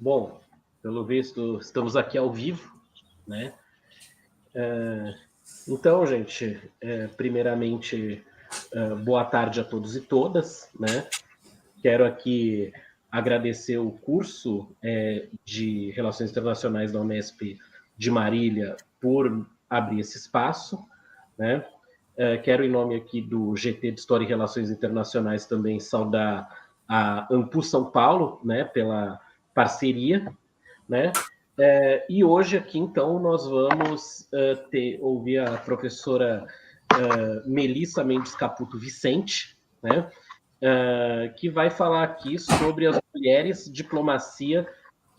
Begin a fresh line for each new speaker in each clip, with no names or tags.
Bom, pelo visto, estamos aqui ao vivo, né? Então, gente, primeiramente, boa tarde a todos e todas, né? Quero aqui agradecer o curso de Relações Internacionais da Unesp de Marília por abrir esse espaço, né? Quero, em nome aqui do GT de História e Relações Internacionais, também saudar a Ampu São Paulo, né, pela parceria, né? E hoje aqui, então, nós vamos ouvir a professora Melissa Mendes Caputo Vicente, né? Que vai falar aqui sobre as mulheres, diplomacia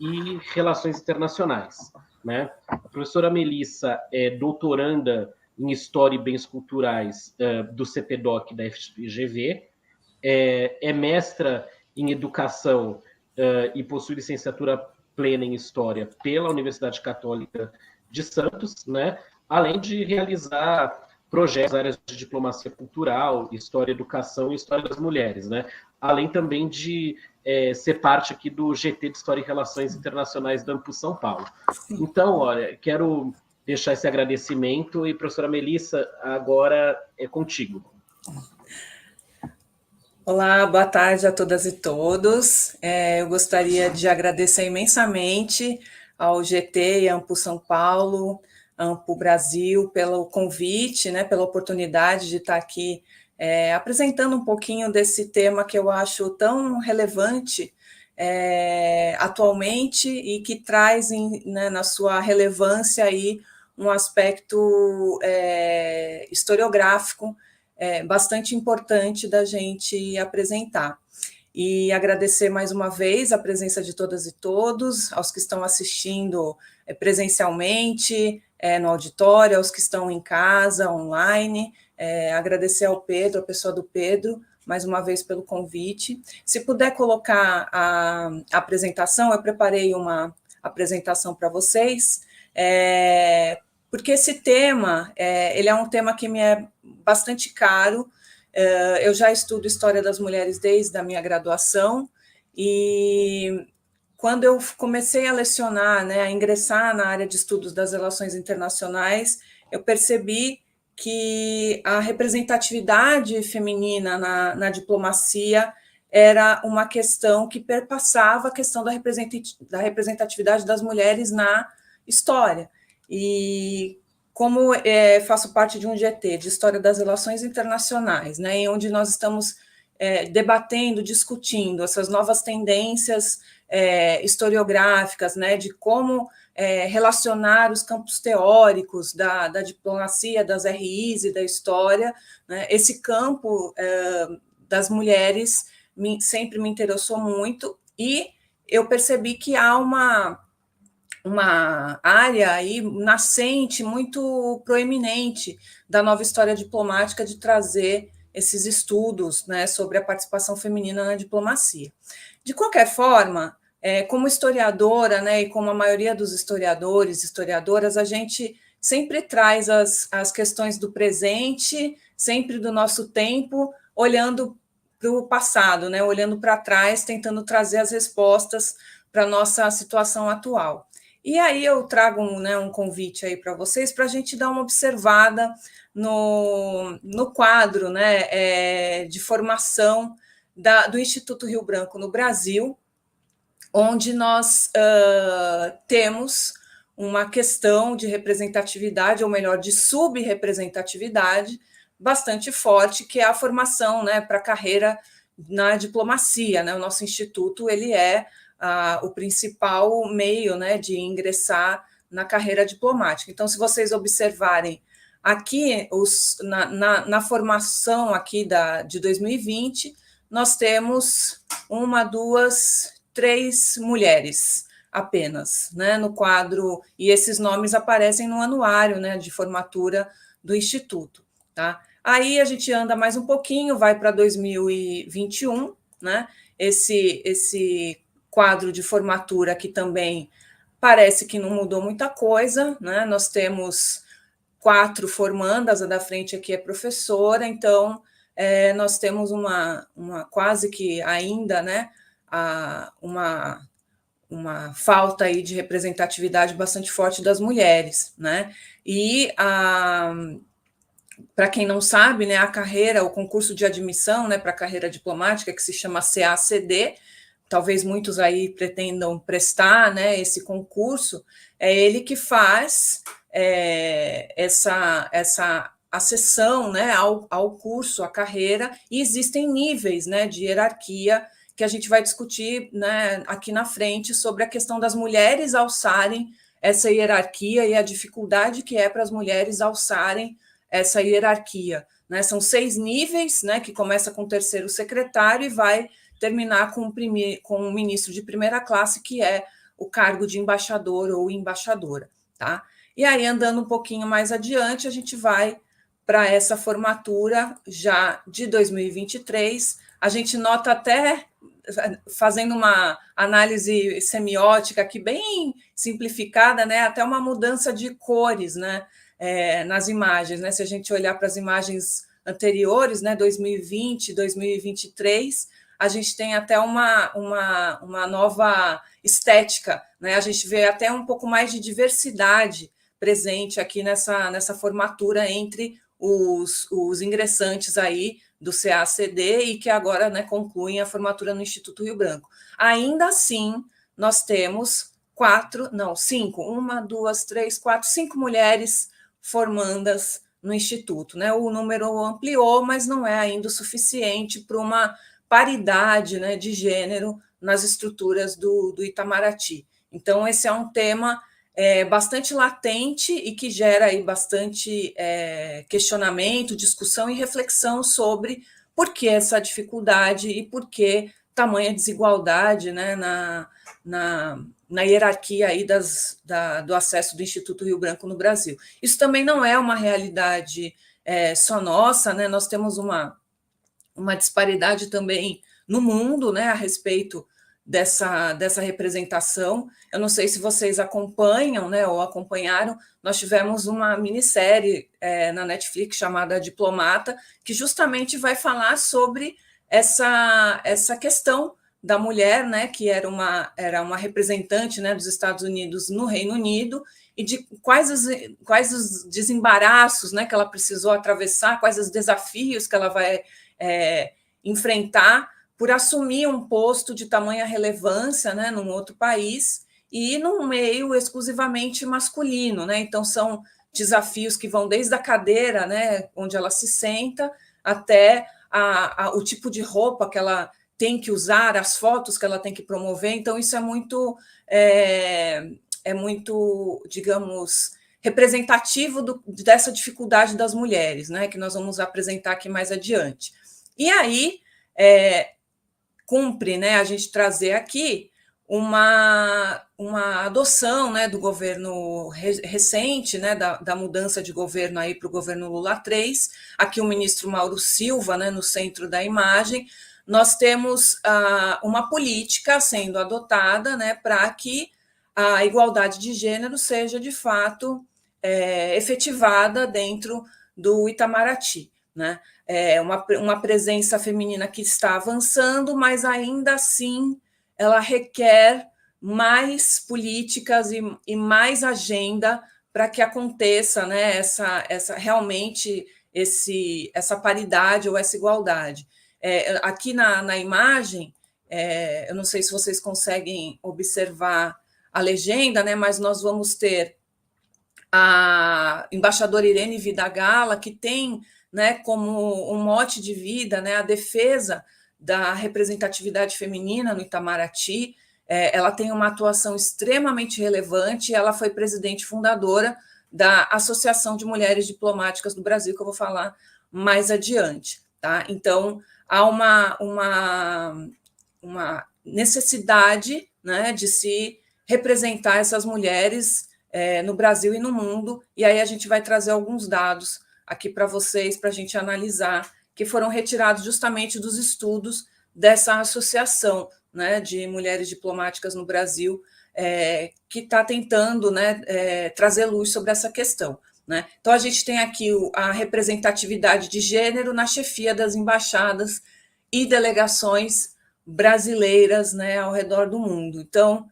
e relações internacionais, né? A professora Melissa é doutoranda em História e Bens Culturais do CPDOC da FGV, é mestra em Educação e possui licenciatura plena em História pela Universidade Católica de Santos, né? Além de realizar projetos nas áreas de diplomacia cultural, história, educação e história das mulheres, né? Além também de ser parte aqui do GT de História e Relações Internacionais da Ampu São Paulo. Então, olha, quero deixar esse agradecimento e, professora Melissa, agora é contigo.
Olá, boa tarde a todas e todos. Eu gostaria de agradecer imensamente ao GT e à Ampu São Paulo, Ampu Brasil, pelo convite, né, pela oportunidade de estar aqui apresentando um pouquinho desse tema que eu acho tão relevante atualmente e que traz né, na sua relevância aí um aspecto historiográfico bastante importante da gente apresentar. E agradecer mais uma vez a presença de todas e todos, aos que estão assistindo presencialmente, no auditório, aos que estão em casa, online. Agradecer ao Pedro, a pessoa do Pedro, mais uma vez pelo convite. Se puder colocar a apresentação, eu preparei uma apresentação para vocês, porque esse tema, ele é um tema que me é bastante caro. Eu já estudo História das Mulheres desde a minha graduação, e quando eu comecei a lecionar, né, a ingressar na área de estudos das relações internacionais, eu percebi que a representatividade feminina na diplomacia era uma questão que perpassava a questão da representatividade das mulheres na história. E como faço parte de um GT, de História das Relações Internacionais, né, em onde nós estamos debatendo, discutindo essas novas tendências historiográficas, né, de como relacionar os campos teóricos da diplomacia, das RIs e da história, né, esse campo das mulheres sempre me interessou muito, e eu percebi que há uma área aí nascente, muito proeminente da nova história diplomática de trazer esses estudos, né, sobre a participação feminina na diplomacia. De qualquer forma, como historiadora, né, e como a maioria dos historiadores, historiadoras, a gente sempre traz as questões do presente, sempre do nosso tempo, olhando para o passado, né, olhando para trás, tentando trazer as respostas para a nossa situação atual. E aí eu trago um convite aí para vocês, para a gente dar uma observada no quadro, né, de formação do Instituto Rio Branco no Brasil, onde nós temos uma questão de representatividade, ou melhor, de subrepresentatividade, bastante forte, que é a formação, né, para a carreira na diplomacia, né? O nosso instituto ele é o principal meio, né, de ingressar na carreira diplomática. Então, se vocês observarem aqui, na formação aqui de 2020, nós temos 1, 2, 3 mulheres apenas, né, no quadro, e esses nomes aparecem no anuário, né, de formatura do Instituto, tá? Aí a gente anda mais um pouquinho, vai para 2021, né, esse quadro de formatura que também parece que não mudou muita coisa, né? Nós temos 4 formandas, a da frente aqui é professora, então nós temos uma quase que ainda, né, uma falta aí de representatividade bastante forte das mulheres, né? E para quem não sabe, né, a carreira, o concurso de admissão, né, para a carreira diplomática, que se chama CACD, talvez muitos aí pretendam prestar, né, esse concurso, é ele que faz essa acessão, né, ao curso, à carreira, e existem níveis, né, de hierarquia que a gente vai discutir, né, aqui na frente sobre a questão das mulheres alçarem essa hierarquia e a dificuldade que é para as mulheres alçarem essa hierarquia, né? São 6 níveis, né, que começa com o terceiro secretário e vai terminar com o ministro de primeira classe, que é o cargo de embaixador ou embaixadora, tá? E aí, andando um pouquinho mais adiante, a gente vai para essa formatura já de 2023. A gente nota até, fazendo uma análise semiótica aqui bem simplificada, né, até uma mudança de cores, né, nas imagens, né? Se a gente olhar para as imagens anteriores, né, 2020, 2023, a gente tem até uma nova estética, né? A gente vê até um pouco mais de diversidade presente aqui nessa formatura entre os ingressantes aí do CACD e que agora, né, concluem a formatura no Instituto Rio Branco. Ainda assim, nós temos 5 mulheres formandas no Instituto, né? O número ampliou, mas não é ainda o suficiente para uma paridade, né, de gênero nas estruturas do Itamaraty. Então, esse é um tema bastante latente e que gera aí bastante questionamento, discussão e reflexão sobre por que essa dificuldade e por que tamanha desigualdade, né, na hierarquia aí do acesso do Instituto Rio Branco no Brasil. Isso também não é uma realidade só nossa, né? Nós temos uma disparidade também no mundo, né, a respeito dessa representação. Eu não sei se vocês acompanham, né, ou acompanharam, nós tivemos uma minissérie na Netflix chamada Diplomata, que justamente vai falar sobre essa questão da mulher, né, que era uma representante, né, dos Estados Unidos no Reino Unido, e de quais os desembaraços, né, que ela precisou atravessar, quais os desafios que ela vai enfrentar por assumir um posto de tamanha relevância, né, num outro país e num meio exclusivamente masculino, né? Então são desafios que vão desde a cadeira, né, onde ela se senta, até o tipo de roupa que ela tem que usar, as fotos que ela tem que promover. Então isso é muito, digamos, representativo dessa dificuldade das mulheres, né, que nós vamos apresentar aqui mais adiante. E aí cumpre, né, a gente trazer aqui uma adoção, né, do governo recente, né, da mudança de governo aí para o governo Lula III, aqui o ministro Mauro Silva, né, no centro da imagem. Nós temos uma política sendo adotada, né, para que a igualdade de gênero seja, de fato, efetivada dentro do Itamaraty, né? Uma presença feminina que está avançando, mas ainda assim ela requer mais políticas e mais agenda para que aconteça, né, realmente essa paridade ou essa igualdade. Aqui na imagem, eu não sei se vocês conseguem observar a legenda, né, mas nós vamos ter a embaixadora Irene Vidagala, que tem, né, como um mote de vida, né, a defesa da representatividade feminina no Itamaraty. Ela tem uma atuação extremamente relevante, ela foi presidente fundadora da Associação de Mulheres Diplomáticas do Brasil, que eu vou falar mais adiante, tá? Então, há uma necessidade, né, de se representar essas mulheres no Brasil e no mundo, e aí a gente vai trazer alguns dados aqui para vocês, para a gente analisar, que foram retirados justamente dos estudos dessa associação, né, de mulheres diplomáticas no Brasil, que está tentando, né, trazer luz sobre essa questão, né? Então, a gente tem aqui a representatividade de gênero na chefia das embaixadas e delegações brasileiras, né, ao redor do mundo. Então,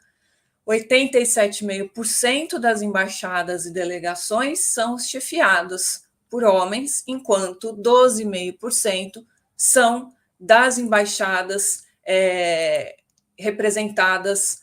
87,5% das embaixadas e delegações são chefiadas por homens, enquanto 12,5% são das embaixadas representadas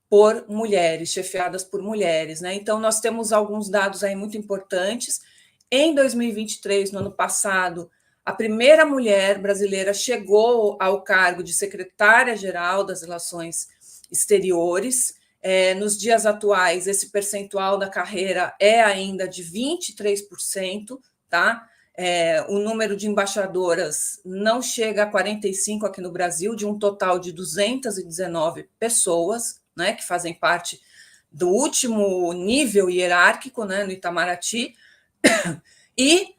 por mulheres, chefiadas por mulheres, né? Então, nós temos alguns dados aí muito importantes. Em 2023, no ano passado, a primeira mulher brasileira chegou ao cargo de secretária-geral das Relações Exteriores. Nos dias atuais, esse percentual da carreira é ainda de 23%, tá? O número de embaixadoras não chega a 45 aqui no Brasil, de um total de 219 pessoas, né, que fazem parte do último nível hierárquico, né, no Itamaraty. E,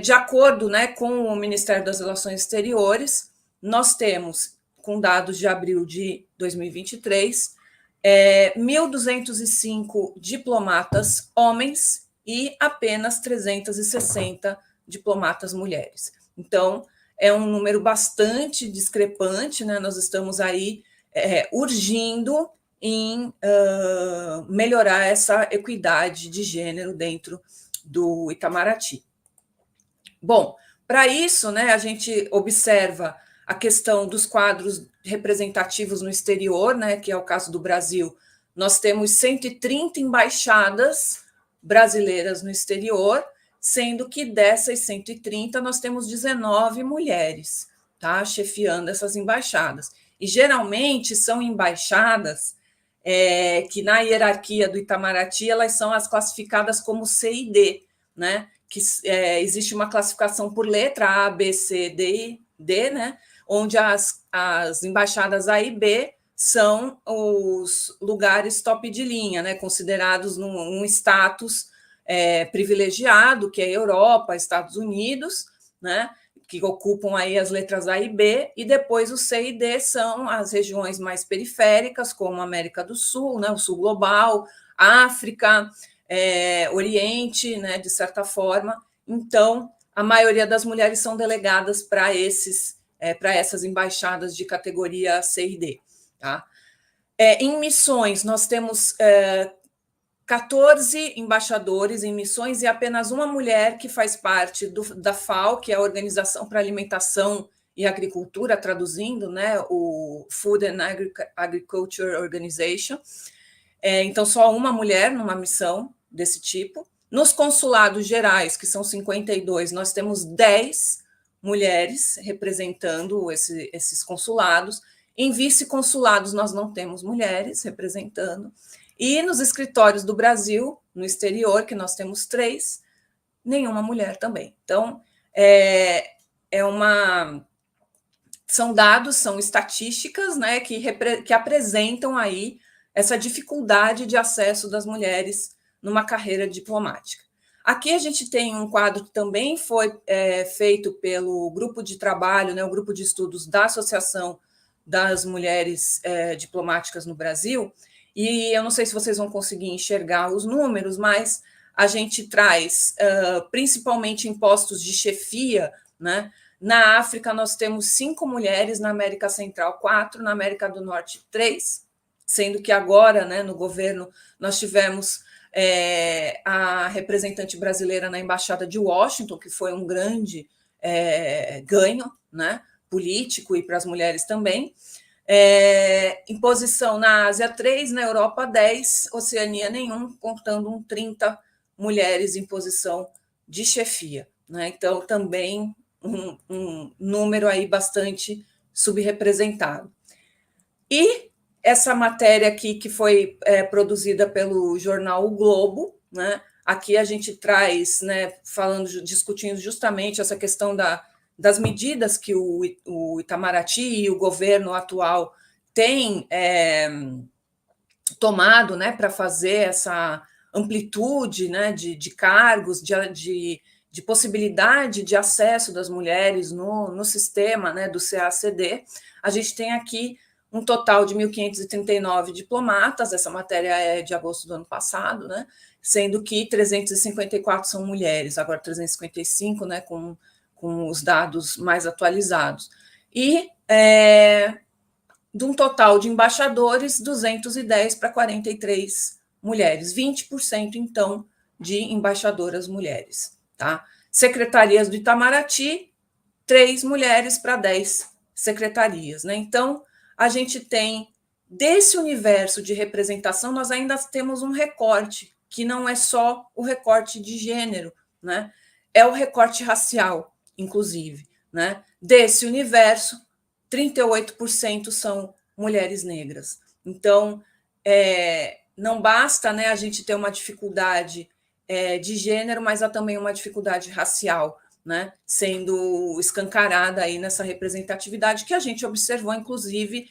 de acordo, né, com o Ministério das Relações Exteriores, nós temos, com dados de abril de 2023, 1.205 diplomatas homens e apenas 360 diplomatas mulheres. Então, é um número bastante discrepante, né? Nós estamos aí urgindo em melhorar essa equidade de gênero dentro do Itamaraty. Bom, para isso, né, a gente observa a questão dos quadros representativos no exterior, né, que é o caso do Brasil. Nós temos 130 embaixadas brasileiras no exterior, sendo que dessas 130 nós temos 19 mulheres, tá, chefiando essas embaixadas. E geralmente são embaixadas que na hierarquia do Itamaraty elas são as classificadas como C e D, né? Que existe uma classificação por letra A, B, C, D, né? Onde as embaixadas A e B são os lugares top de linha, né? Considerados num status privilegiado, que é Europa, Estados Unidos, né? Que ocupam aí as letras A e B, e depois o C e D são as regiões mais periféricas, como a América do Sul, né, o Sul Global, África, Oriente, né, de certa forma. Então, a maioria das mulheres são delegadas para essas embaixadas de categoria C e D. Tá? Em missões, nós temos 14 embaixadores em missões e apenas uma mulher que faz parte da FAO, que é a Organização para a Alimentação e Agricultura, traduzindo, né, o Food and Agriculture Organization. Então, só uma mulher numa missão desse tipo. Nos consulados gerais, que são 52, nós temos 10 mulheres representando esses consulados. Em vice-consulados, nós não temos mulheres representando. E nos escritórios do Brasil, no exterior, que nós temos 3, nenhuma mulher também. Então, são dados, são estatísticas, né, que apresentam aí essa dificuldade de acesso das mulheres numa carreira diplomática. Aqui a gente tem um quadro que também foi feito pelo grupo de trabalho, né, o grupo de estudos da Associação das Mulheres Diplomáticas no Brasil, e eu não sei se vocês vão conseguir enxergar os números, mas a gente traz principalmente em postos de chefia, né? Na África, nós temos 5 mulheres, na América Central, 4, na América do Norte, 3, sendo que agora, né, no governo, nós tivemos a representante brasileira na Embaixada de Washington, que foi um grande ganho, né, político e para as mulheres também. Em posição na Ásia, 3, na Europa, 10, Oceania, nenhum, contando 30 mulheres em posição de chefia. Né? Então, também um número aí bastante subrepresentado. E essa matéria aqui, que foi produzida pelo jornal O Globo, né? Aqui a gente traz, né, discutindo justamente essa questão das medidas que o Itamaraty e o governo atual têm tomado, né, para fazer essa amplitude, né, de cargos, de possibilidade de acesso das mulheres no sistema, né, do CACD. A gente tem aqui um total de 1.539 diplomatas, essa matéria é de agosto do ano passado, né, sendo que 354 são mulheres, agora 355, né, com os dados mais atualizados. E de um total de embaixadores, 210 para 43 mulheres, 20%, então, de embaixadoras mulheres. Tá? Secretarias do Itamaraty, 3 mulheres para 10 secretarias. Né? Então, a gente tem, desse universo de representação, nós ainda temos um recorte, que não é só o recorte de gênero, né? É o recorte racial, inclusive. Né? Desse universo, 38% são mulheres negras. Então, não basta, né, a gente ter uma dificuldade de gênero, mas há também uma dificuldade racial, né, sendo escancarada aí nessa representatividade que a gente observou, inclusive,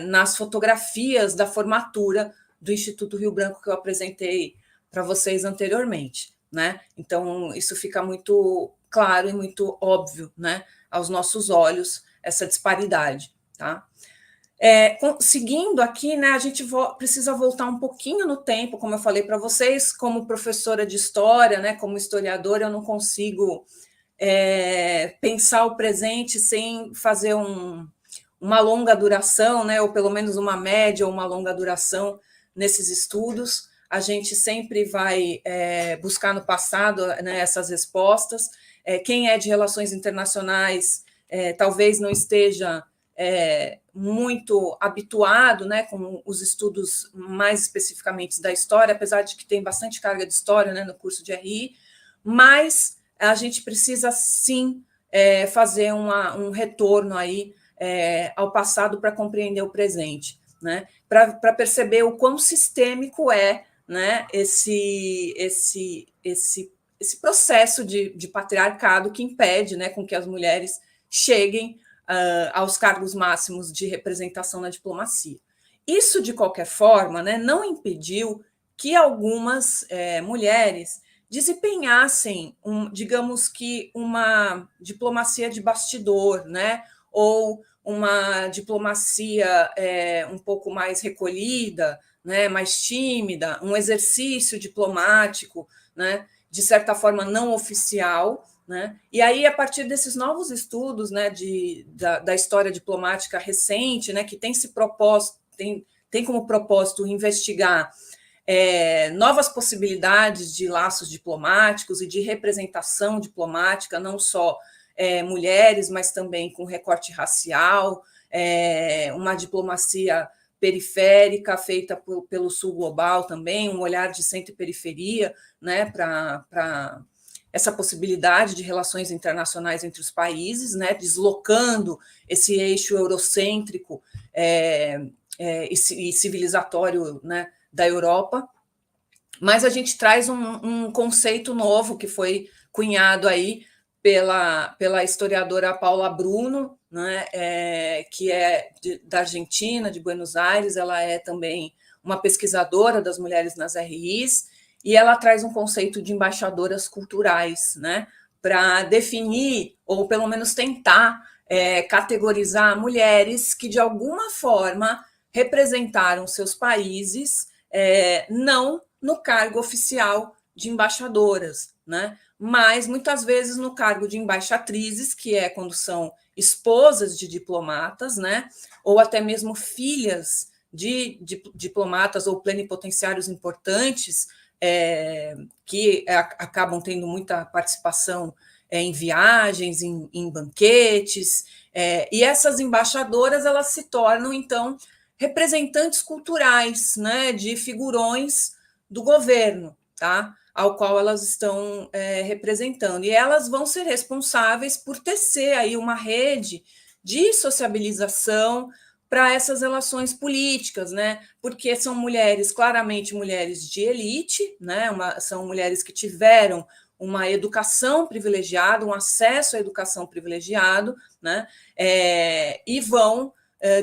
nas fotografias da formatura do Instituto Rio Branco que eu apresentei para vocês anteriormente. Né? Então, isso fica muito claro e muito óbvio, né, aos nossos olhos, essa disparidade. Tá? Seguindo aqui, né, a gente precisa voltar um pouquinho no tempo, como eu falei para vocês, como professora de história, né, como historiadora, eu não consigo pensar o presente sem fazer uma longa duração, né, ou pelo menos uma média ou uma longa duração nesses estudos. A gente sempre vai buscar no passado, né, essas respostas. Quem é de relações internacionais talvez não esteja muito habituado, né, com os estudos mais especificamente da história, apesar de que tem bastante carga de história, né, no curso de RI, mas a gente precisa sim fazer um retorno aí ao passado para compreender o presente, né, para perceber o quão sistêmico né, esse processo de patriarcado que impede, né, com que as mulheres cheguem aos cargos máximos de representação na diplomacia. Isso, de qualquer forma, né, não impediu que algumas mulheres desempenhassem, digamos que, uma diplomacia de bastidor, né, ou uma diplomacia um pouco mais recolhida, né, mais tímida, um exercício diplomático, né, de certa forma não oficial. Né? E aí, a partir desses novos estudos, né, da história diplomática recente, né, que tem se proposto, tem como propósito investigar novas possibilidades de laços diplomáticos e de representação diplomática, não só mulheres, mas também com recorte racial, uma diplomacia periférica feita pelo Sul Global também, um olhar de centro e periferia, né, para essa possibilidade de relações internacionais entre os países, né, deslocando esse eixo eurocêntrico e civilizatório, né, da Europa. Mas a gente traz um conceito novo que foi cunhado aí pela historiadora Paula Bruno, né, que é da Argentina, de Buenos Aires. Ela é também uma pesquisadora das mulheres nas RIs, e ela traz um conceito de embaixadoras culturais, né, para definir, ou pelo menos tentar categorizar mulheres que, de alguma forma, representaram seus países, não no cargo oficial de embaixadoras, né, mas muitas vezes no cargo de embaixatrizes, que é quando são esposas de diplomatas, né, ou até mesmo filhas de diplomatas ou plenipotenciários importantes, que acabam tendo muita participação em viagens, em banquetes, e essas embaixadoras, elas se tornam, então, representantes culturais, né, de figurões do governo, tá? Ao qual elas estão representando. E elas vão ser responsáveis por tecer aí uma rede de sociabilização para essas relações políticas, né? Porque são mulheres, claramente mulheres de elite, né? São mulheres que tiveram uma educação privilegiada, um acesso à educação privilegiado, né? E vão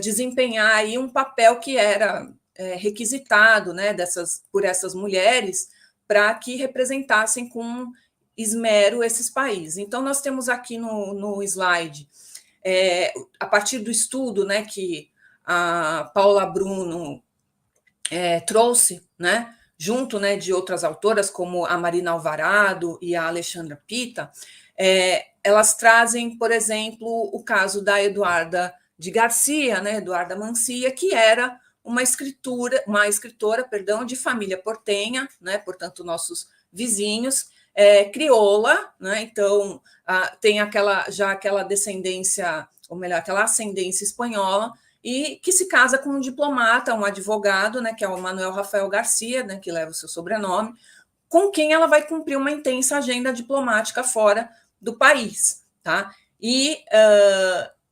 desempenhar aí um papel que era requisitado, né, por essas mulheres, para que representassem com esmero esses países. Então, nós temos aqui no slide, a partir do estudo, né, que a Paula Bruno trouxe, né, junto, né, de outras autoras, como a Marina Alvarado e a Alexandra Pita, elas trazem, por exemplo, o caso da Eduarda de Garcia, né, Eduarda Mancia, que era uma escritora, de família portenha, né, portanto, nossos vizinhos, crioula, né, então tem aquela descendência, ou melhor, aquela ascendência espanhola, e que se casa com um diplomata, um advogado, né, que é o Manuel Rafael Garcia, né, que leva o seu sobrenome, com quem ela vai cumprir uma intensa agenda diplomática fora do país, tá? E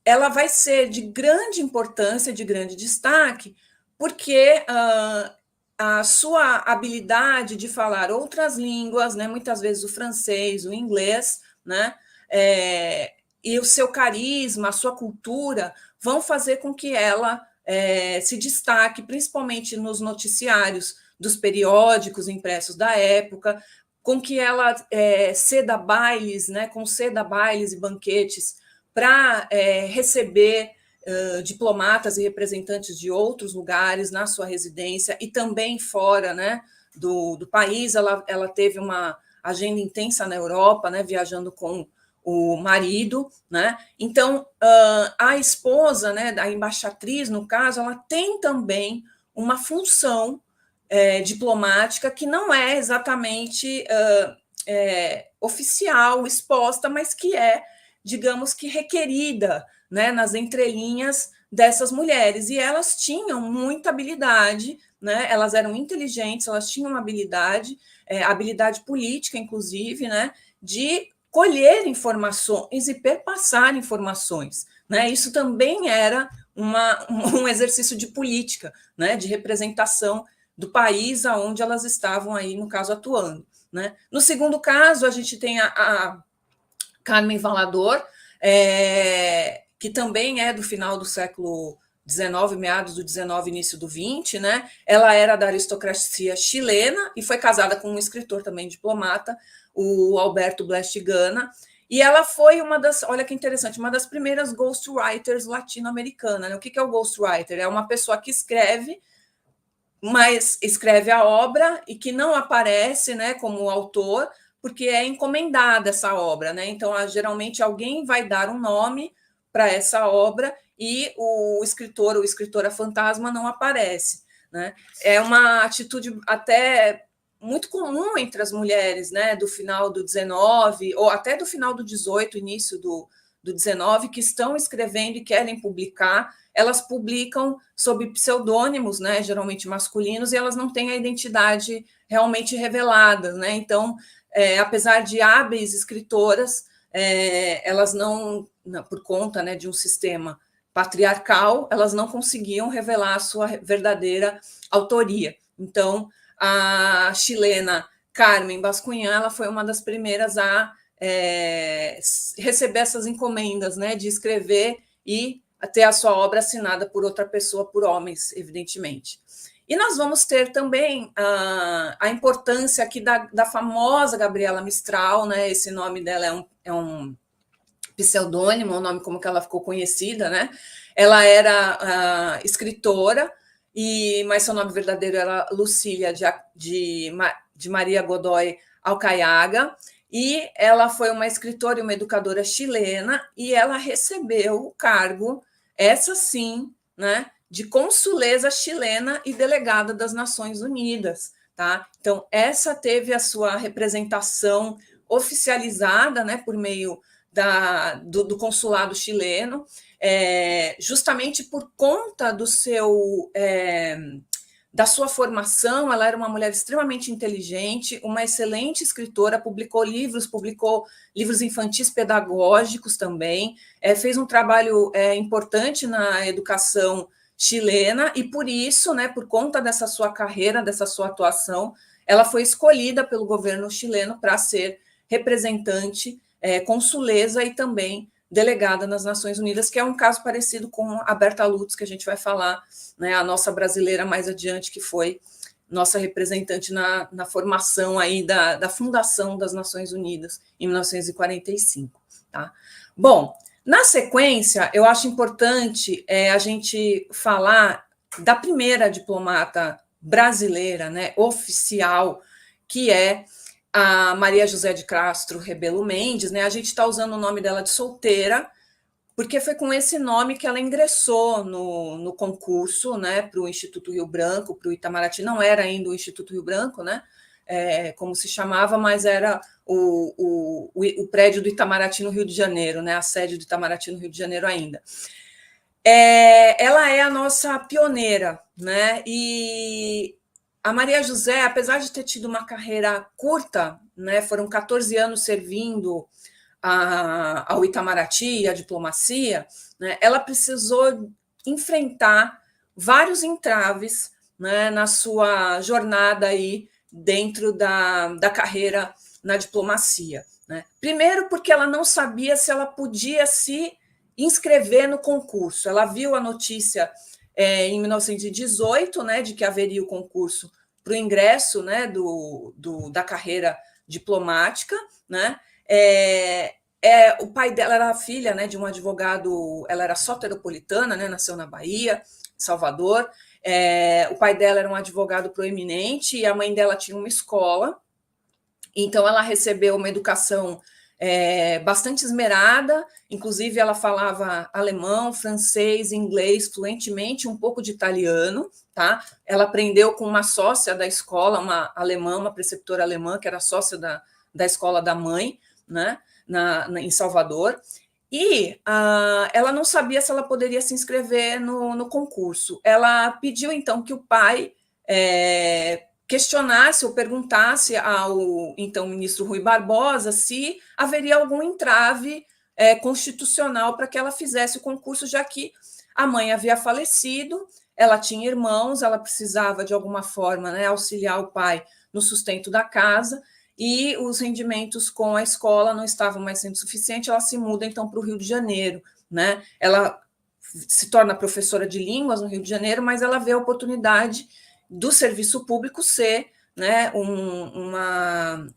ela vai ser de grande importância, de grande destaque, porque a sua habilidade de falar outras línguas, né, muitas vezes o francês, o inglês, né, e o seu carisma, a sua cultura, vão fazer com que ela se destaque, principalmente nos noticiários dos periódicos impressos da época, com que ela conceda bailes e banquetes para receber diplomatas e representantes de outros lugares na sua residência e também fora, né, do país. Ela teve uma agenda intensa na Europa, né, viajando com o marido, né? Então, a esposa, né, a embaixatriz, no caso, ela tem também uma função diplomática que não é exatamente oficial, exposta, mas que é, digamos que, requerida, né, nas entrelinhas dessas mulheres. E elas tinham muita habilidade, né? Elas eram inteligentes, elas tinham uma habilidade política, inclusive, né, de colher informações e perpassar informações, né? Isso também era um exercício de política, né, de representação do país aonde elas estavam aí, no caso, atuando, né? No segundo caso, a gente tem a Carmen Valador, que também é do final do século XIX, meados do XIX, início do XX, né? Ela era da aristocracia chilena e foi casada com um escritor também diplomata, o Alberto Blest-Gana, e ela foi olha que interessante, uma das primeiras ghostwriters latino-americanas, né? O que é o ghostwriter? É uma pessoa que escreve, mas escreve a obra e que não aparece, né, como autor, porque é encomendada essa obra, né? Então, geralmente alguém vai dar um nome para essa obra e o escritor ou escritora fantasma não aparece, né? É uma atitude até muito comum entre as mulheres, né, do final do 19 ou até do final do 18, início do 19, que estão escrevendo e querem publicar. Elas publicam sob pseudônimos, né, geralmente masculinos, e elas não têm a identidade realmente revelada, né? Então, apesar de hábeis escritoras, elas não, por conta, né, de um sistema patriarcal, elas não conseguiam revelar a sua verdadeira autoria. Então, a chilena Carmen Bascunhán, ela foi uma das primeiras a receber essas encomendas, né, de escrever e ter a sua obra assinada por outra pessoa, por homens, evidentemente. E nós vamos ter também a importância aqui da famosa Gabriela Mistral, né? Esse nome dela é um pseudônimo, um nome como que ela ficou conhecida, né? Ela era escritora, mas seu nome verdadeiro era Lucília de Maria Godoy Alcayaga, e ela foi uma escritora e uma educadora chilena, e ela recebeu o cargo, essa sim, né, de consuleza chilena e delegada das Nações Unidas, tá? Então, essa teve a sua representação oficializada, né, por meio do consulado chileno, justamente por conta da sua formação. Ela era uma mulher extremamente inteligente, uma excelente escritora, publicou livros infantis pedagógicos também, fez um trabalho importante na educação chilena, e por isso, né, por conta dessa sua carreira, dessa sua atuação, ela foi escolhida pelo governo chileno para ser representante, consuleza e também delegada nas Nações Unidas, que é um caso parecido com a Berta Lutz, que a gente vai falar, né, a nossa brasileira mais adiante, que foi nossa representante na formação aí da fundação das Nações Unidas, em 1945. Tá? Bom, na sequência, eu acho importante a gente falar da primeira diplomata brasileira, né, oficial, que é a Maria José de Castro Rebelo Mendes, né? A gente está usando o nome dela de solteira, porque foi com esse nome que ela ingressou no concurso, né, para o Instituto Rio Branco, para o Itamaraty. Não era ainda o Instituto Rio Branco, né, como se chamava, mas era o prédio do Itamaraty no Rio de Janeiro, né, a sede do Itamaraty no Rio de Janeiro ainda. Ela é a nossa pioneira, né, e a Maria José, apesar de ter tido uma carreira curta, né, foram 14 anos servindo ao Itamaraty, à diplomacia, né, ela precisou enfrentar vários entraves, né, na sua jornada aí dentro da carreira na diplomacia, né? Primeiro, porque ela não sabia se ela podia se inscrever no concurso. Ela viu a notícia em 1918, né, de que haveria o concurso para o ingresso, né, da carreira diplomática, né? O pai dela era filha, né, de um advogado, ela era soteropolitana, né, nasceu na Bahia, Salvador. O pai dela era um advogado proeminente e a mãe dela tinha uma escola, então ela recebeu uma educação bastante esmerada, inclusive ela falava alemão, francês, inglês fluentemente, um pouco de italiano, tá? Ela aprendeu com uma sócia da escola, uma alemã, uma preceptora alemã, que era sócia da escola da mãe, né? Em Salvador, e ela não sabia se ela poderia se inscrever no concurso. Ela pediu, então, que o pai questionasse ou perguntasse ao, então, ministro Rui Barbosa se haveria algum entrave constitucional para que ela fizesse o concurso, já que a mãe havia falecido, ela tinha irmãos, ela precisava, de alguma forma, né, auxiliar o pai no sustento da casa, e os rendimentos com a escola não estavam mais sendo suficientes, ela se muda, então, para o Rio de Janeiro, né? Ela se torna professora de línguas no Rio de Janeiro, mas ela vê a oportunidade do serviço público ser, né, uma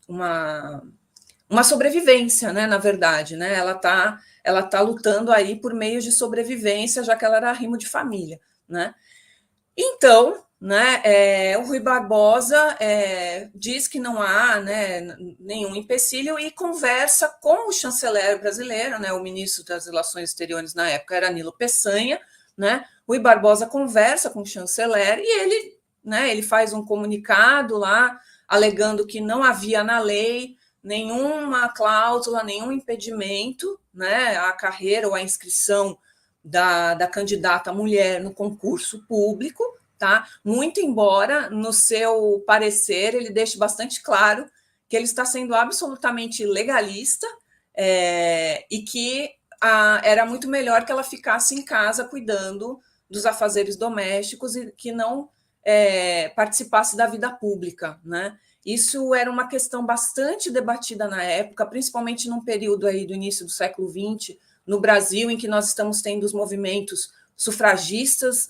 sobrevivência, né, na verdade, né? Ela tá lutando aí por meios de sobrevivência, já que ela era arrimo de família, né? Então, né, o Rui Barbosa diz que não há, né, nenhum empecilho e conversa com o chanceler brasileiro, né, o ministro das Relações Exteriores na época era Nilo Peçanha, né? Rui Barbosa conversa com o chanceler e ele faz um comunicado lá alegando que não havia na lei nenhuma cláusula, nenhum impedimento, né, à carreira ou à inscrição da candidata mulher no concurso público, tá? Muito embora, no seu parecer, ele deixe bastante claro que ele está sendo absolutamente legalista e que era muito melhor que ela ficasse em casa cuidando dos afazeres domésticos e que não participasse da vida pública, né? Isso era uma questão bastante debatida na época, principalmente num período aí do início do século XX, no Brasil, em que nós estamos tendo os movimentos sufragistas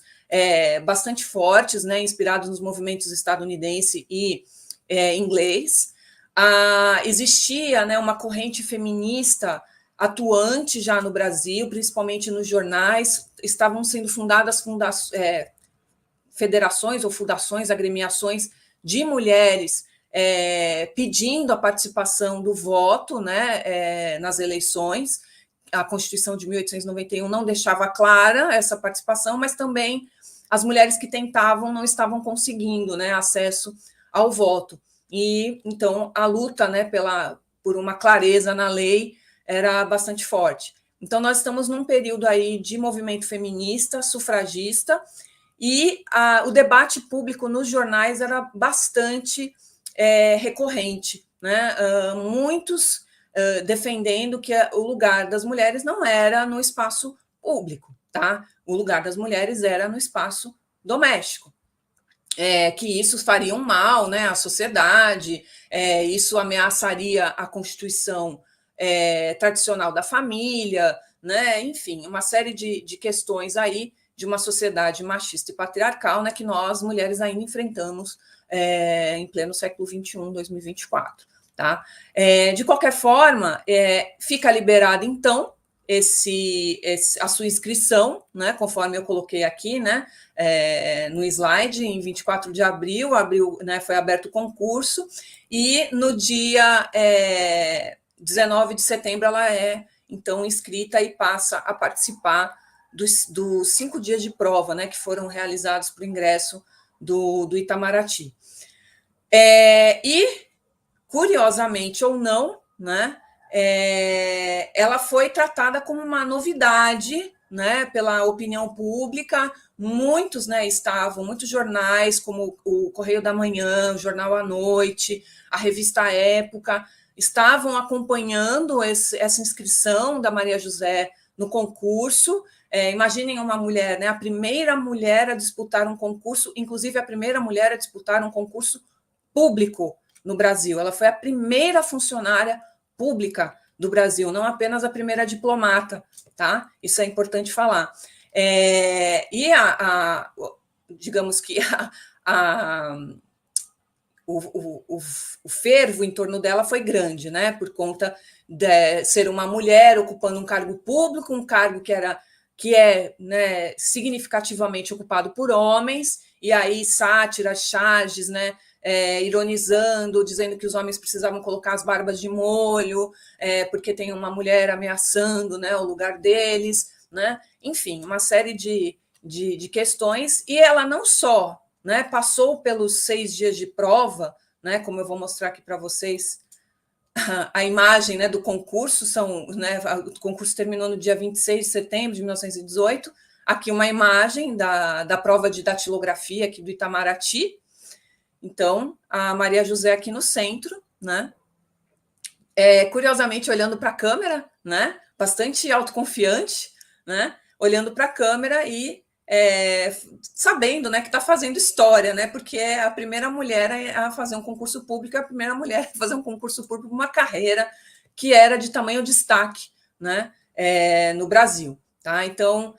bastante fortes, né, inspirados nos movimentos estadunidense e inglês. Existia, né, uma corrente feminista atuante já no Brasil, principalmente nos jornais, estavam sendo fundadas federações ou fundações, agremiações de mulheres pedindo a participação do voto, né, nas eleições. A Constituição de 1891 não deixava clara essa participação, mas também as mulheres que tentavam não estavam conseguindo, né, acesso ao voto. E, então, a luta, né, por uma clareza na lei era bastante forte. Então, nós estamos num período aí de movimento feminista, sufragista, e o debate público nos jornais era bastante recorrente, né? Muitos defendendo que o lugar das mulheres não era no espaço público, tá? O lugar das mulheres era no espaço doméstico. Que isso faria um mal, né, à sociedade, isso ameaçaria a constituição tradicional da família, né? Enfim, uma série de questões aí de uma sociedade machista e patriarcal, né, que nós, mulheres, ainda enfrentamos em pleno século XXI, 2024. Tá? De qualquer forma, fica liberada, então, a sua inscrição, né, conforme eu coloquei aqui, né, no slide, em 24 de abril, né, foi aberto o concurso, e no dia 19 de setembro ela é então inscrita e passa a participar dos 5 dias de prova, né, que foram realizados para o ingresso do Itamaraty. E, curiosamente ou não, né, ela foi tratada como uma novidade, né, pela opinião pública. Muitos, né, muitos jornais, como o Correio da Manhã, o Jornal à Noite, a revista Época, estavam acompanhando essa inscrição da Maria José no concurso. Imaginem uma mulher, né, a primeira mulher a disputar um concurso, inclusive a primeira mulher a disputar um concurso público no Brasil. Ela foi a primeira funcionária pública do Brasil, não apenas a primeira diplomata, tá? Isso é importante falar. Digamos que o fervo em torno dela foi grande, né? Por conta de ser uma mulher ocupando um cargo público, um cargo que é, né, significativamente ocupado por homens, e aí sátiras, charges, né, ironizando, dizendo que os homens precisavam colocar as barbas de molho, porque tem uma mulher ameaçando, né, o lugar deles, né? Enfim, uma série de questões, e ela não só, né, passou pelos 6 dias de prova, né, como eu vou mostrar aqui para vocês, a imagem, né, do concurso, né, o concurso terminou no dia 26 de setembro de 1918, aqui uma imagem da prova de datilografia aqui do Itamaraty. Então, a Maria José aqui no centro, né, curiosamente olhando para a câmera, né, bastante autoconfiante, né, olhando para a câmera e sabendo, né, que está fazendo história, né, porque é a primeira mulher a fazer um concurso público, é a primeira mulher a fazer um concurso público, uma carreira que era de tamanho destaque, né, no Brasil. Tá? Então,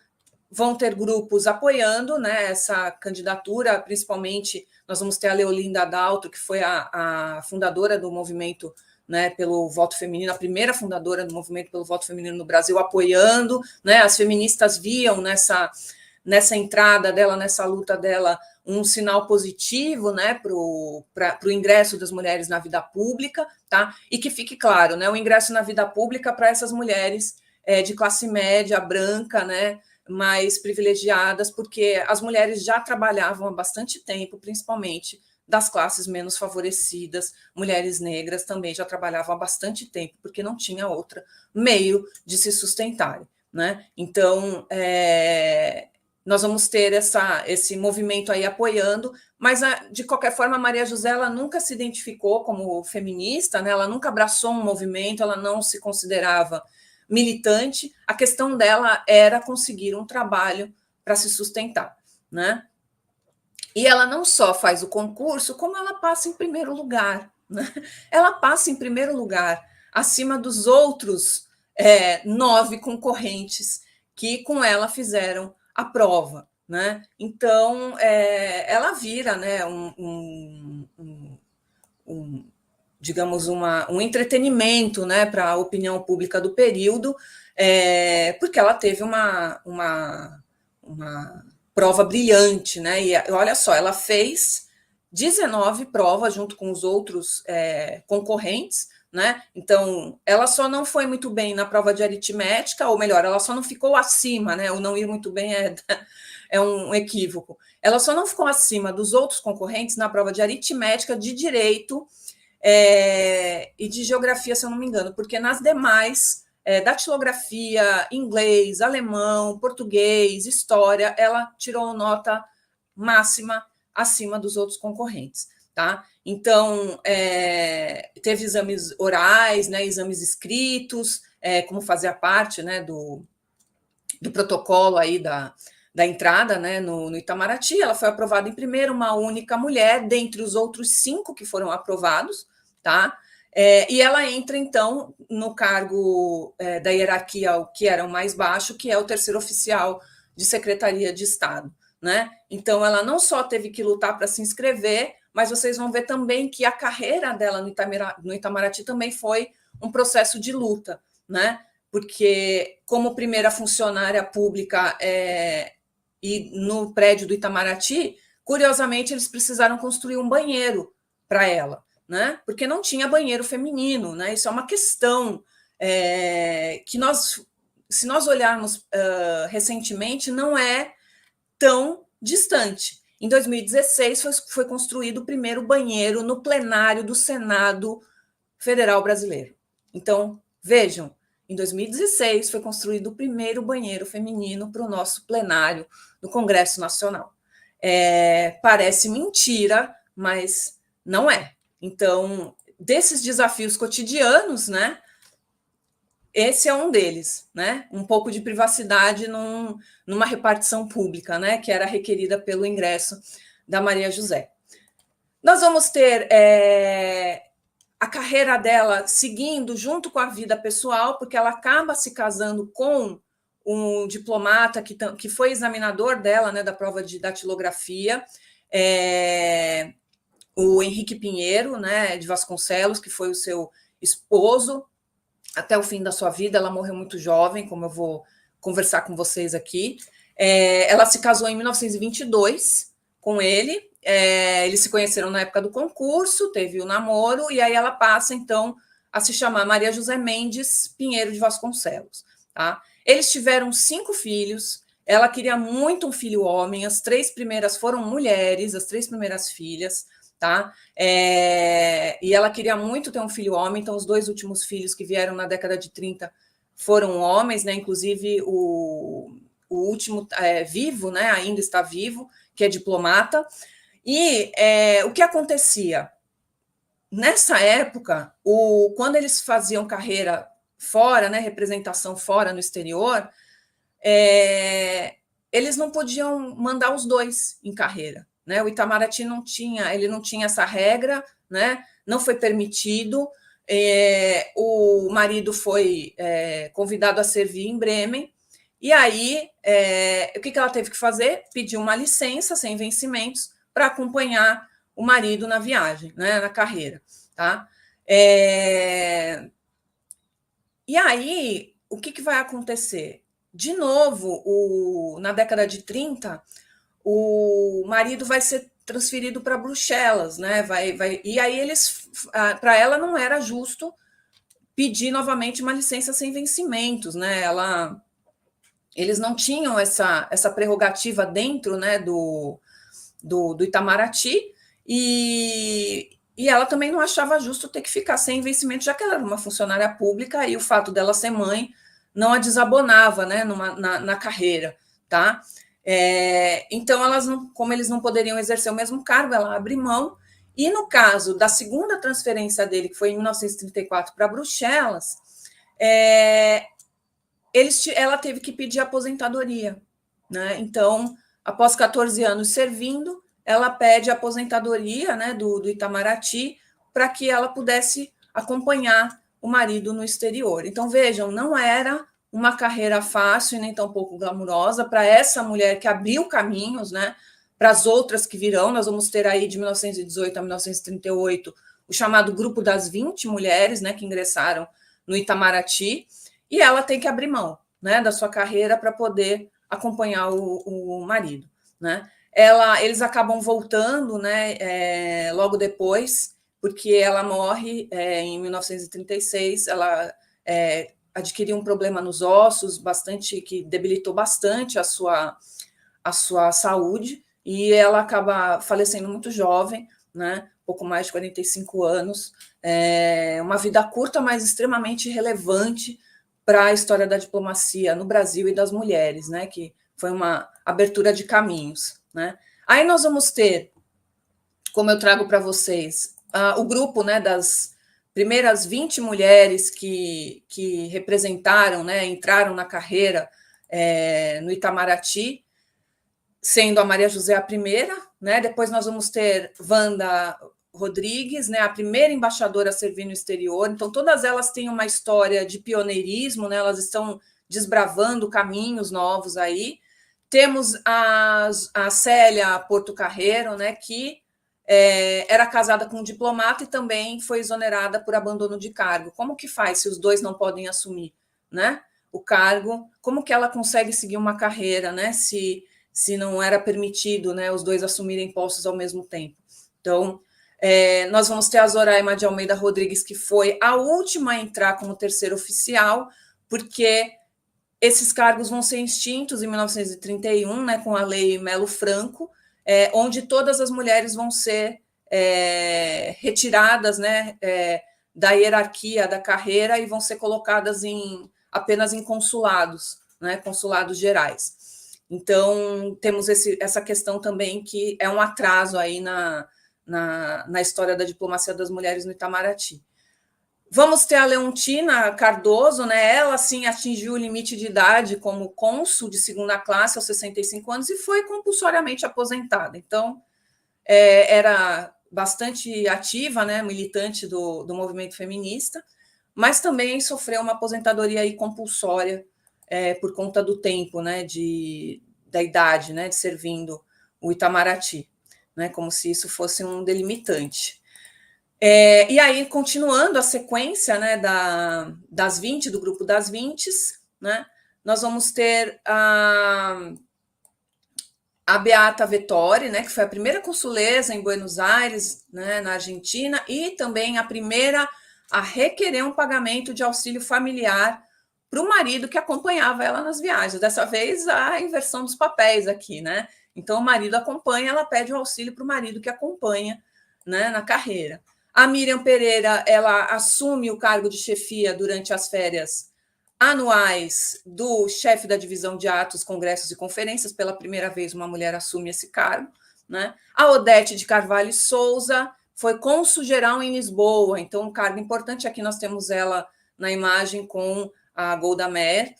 vão ter grupos apoiando, né, essa candidatura, principalmente nós vamos ter a Leolinda Daltro, que foi a fundadora do movimento, né, pelo voto feminino, a primeira fundadora do movimento pelo voto feminino no Brasil, apoiando, né, as feministas viam nessa entrada dela, nessa luta dela, um sinal positivo, né, para o ingresso das mulheres na vida pública, tá? E que fique claro, né, o ingresso na vida pública para essas mulheres de classe média, branca, né, mais privilegiadas, porque as mulheres já trabalhavam há bastante tempo, principalmente das classes menos favorecidas, mulheres negras também já trabalhavam há bastante tempo, porque não tinha outro meio de se sustentarem, né? Então, nós vamos ter esse movimento aí apoiando, mas, de qualquer forma, a Maria José ela nunca se identificou como feminista, né? Ela nunca abraçou um movimento, ela não se considerava militante, a questão dela era conseguir um trabalho para se sustentar, né? E ela não só faz o concurso, como ela passa em primeiro lugar, né? Ela passa em primeiro lugar, acima dos outros 9 concorrentes que com ela fizeram a prova, né? Então, ela vira, né, digamos, um entretenimento, né, para a opinião pública do período, porque ela teve uma prova brilhante, né? E olha só, ela fez 19 provas junto com os outros concorrentes, né? Então, ela só não foi muito bem na prova de aritmética, ou melhor, ela só não ficou acima, né? O não ir muito bem é um equívoco. Ela só não ficou acima dos outros concorrentes na prova de aritmética, de direito e de geografia, se eu não me engano, porque nas demais, datilografia, inglês, alemão, português, história, ela tirou nota máxima acima dos outros concorrentes. Tá? Então, teve exames orais, né, exames escritos, como fazia parte, né, do protocolo aí da entrada, né, no Itamaraty. Ela foi aprovada em primeiro, uma única mulher, dentre os outros 5 que foram aprovados, tá? E ela entra, então, no cargo da hierarquia, que era o mais baixo, que é o terceiro oficial de Secretaria de Estado, né? Então, ela não só teve que lutar para se inscrever, mas vocês vão ver também que a carreira dela no Itamaraty também foi um processo de luta, né? Porque, como primeira funcionária pública e no prédio do Itamaraty, curiosamente, eles precisaram construir um banheiro para ela, né? Porque não tinha banheiro feminino, né? Isso é uma questão que se nós olharmos recentemente, não é tão distante. Em 2016, foi construído o primeiro banheiro no plenário do Senado Federal Brasileiro. Então, vejam, em 2016 foi construído o primeiro banheiro feminino para o nosso plenário do Congresso Nacional. Parece mentira, mas não é. Então, desses desafios cotidianos, né, esse é um deles, né? Um pouco de privacidade numa repartição pública, né? Que era requerida pelo ingresso da Maria José. Nós vamos ter a carreira dela seguindo junto com a vida pessoal, porque ela acaba se casando com um diplomata que foi examinador dela, né? Da prova de datilografia, o Henrique Pinheiro, né? De Vasconcelos, que foi o seu esposo até o fim da sua vida. Ela morreu muito jovem, como eu vou conversar com vocês aqui. Ela se casou em 1922 com ele. Eles se conheceram na época do concurso, teve o namoro, e aí ela passa, então, a se chamar Maria José Mendes Pinheiro de Vasconcelos. Tá? Eles tiveram 5 filhos. Ela queria muito um filho homem. As 3 primeiras foram mulheres, as 3 primeiras filhas. Tá? E ela queria muito ter um filho homem, então os 2 últimos filhos que vieram na década de 30 foram homens, né? Inclusive o último vivo, né? Ainda está vivo, que é diplomata. E o que acontecia? Nessa época, quando eles faziam carreira fora, né? Representação fora no exterior, eles não podiam mandar os 2 em carreira. Né? O Itamaraty não tinha essa regra, né? Não foi permitido. O marido foi convidado a servir em Bremen, e aí o que ela teve que fazer? Pedir uma licença sem vencimentos para acompanhar o marido na viagem, né? Na carreira. Tá? E aí, o que vai acontecer? De novo, na década de 30, o marido vai ser transferido para Bruxelas, né? E aí para ela não era justo pedir novamente uma licença sem vencimentos, né? Eles não tinham essa prerrogativa dentro, né, do Itamaraty, e ela também não achava justo ter que ficar sem vencimento, já que ela era uma funcionária pública, e o fato dela ser mãe não a desabonava, né, na carreira, tá? Então, como eles não poderiam exercer o mesmo cargo, ela abre mão. E no caso da segunda transferência dele, que foi em 1934 para Bruxelas, ela teve que pedir aposentadoria, né? Então, após 14 anos servindo, ela pede aposentadoria, né, do Itamaraty, para que ela pudesse acompanhar o marido no exterior. Então, vejam, não era uma carreira fácil e nem tão pouco glamurosa para essa mulher que abriu caminhos, né, para as outras que virão. Nós vamos ter aí de 1918 a 1938 o chamado Grupo das 20 Mulheres, né, que ingressaram no Itamaraty, e ela tem que abrir mão, né, da sua carreira para poder acompanhar o marido, né? Eles acabam voltando, né, logo depois, porque ela morre em 1936. Ela adquiriu um problema nos ossos, que debilitou bastante a sua saúde, e ela acaba falecendo muito jovem, né? Pouco mais de 45 anos. Uma vida curta, mas extremamente relevante para a história da diplomacia no Brasil e das mulheres, né? Que foi uma abertura de caminhos, né? Aí nós vamos ter, como eu trago para vocês, o grupo, né, das primeiras 20 mulheres que representaram, né, entraram na carreira no Itamaraty, sendo a Maria José a primeira, né? Depois nós vamos ter Wanda Rodrigues, né, a primeira embaixadora a servir no exterior. Então, todas elas têm uma história de pioneirismo, né? Elas estão desbravando caminhos novos aí. Temos a Célia Portocarrero, né, que era casada com um diplomata e também foi exonerada por abandono de cargo. Como que faz se os 2 não podem assumir, né, o cargo? Como que ela consegue seguir uma carreira, né, se não era permitido, né, os 2 assumirem postos ao mesmo tempo? Então, Nós vamos ter a Zoraima de Almeida Rodrigues, que foi a última a entrar como terceira oficial, porque esses cargos vão ser extintos em 1931, né, com a Lei Melo Franco, onde todas as mulheres vão ser retiradas, né, da hierarquia da carreira e vão ser colocadas apenas em consulados, né, consulados gerais. Então, temos essa questão também que é um atraso aí na história da diplomacia das mulheres no Itamaraty. Vamos ter a Leontina Cardoso, né? Ela, sim, atingiu o limite de idade como cônsul de segunda classe aos 65 anos e foi compulsoriamente aposentada. Então, era bastante ativa, né? Militante do movimento feminista, mas também sofreu uma aposentadoria aí compulsória por conta do tempo, né? Da idade, né? De servindo o Itamaraty, né? Como se isso fosse um delimitante. E aí, continuando a sequência, né, das 20, do grupo das 20, né, nós vamos ter a Beata Vettori, né, que foi a primeira consuleza em Buenos Aires, né, na Argentina, e também a primeira a requerer um pagamento de auxílio familiar para o marido que acompanhava ela nas viagens. Dessa vez, a inversão dos papéis aqui, né? Então, o marido acompanha, ela pede o auxílio para o marido que acompanha, né, na carreira. A Miriam Pereira, ela assume o cargo de chefia durante as férias anuais do chefe da divisão de atos, congressos e conferências. Pela primeira vez, uma mulher assume esse cargo, né? A Odete de Carvalho Souza foi cônsul geral em Lisboa, então um cargo importante. Aqui nós temos ela na imagem com a Golda Meir.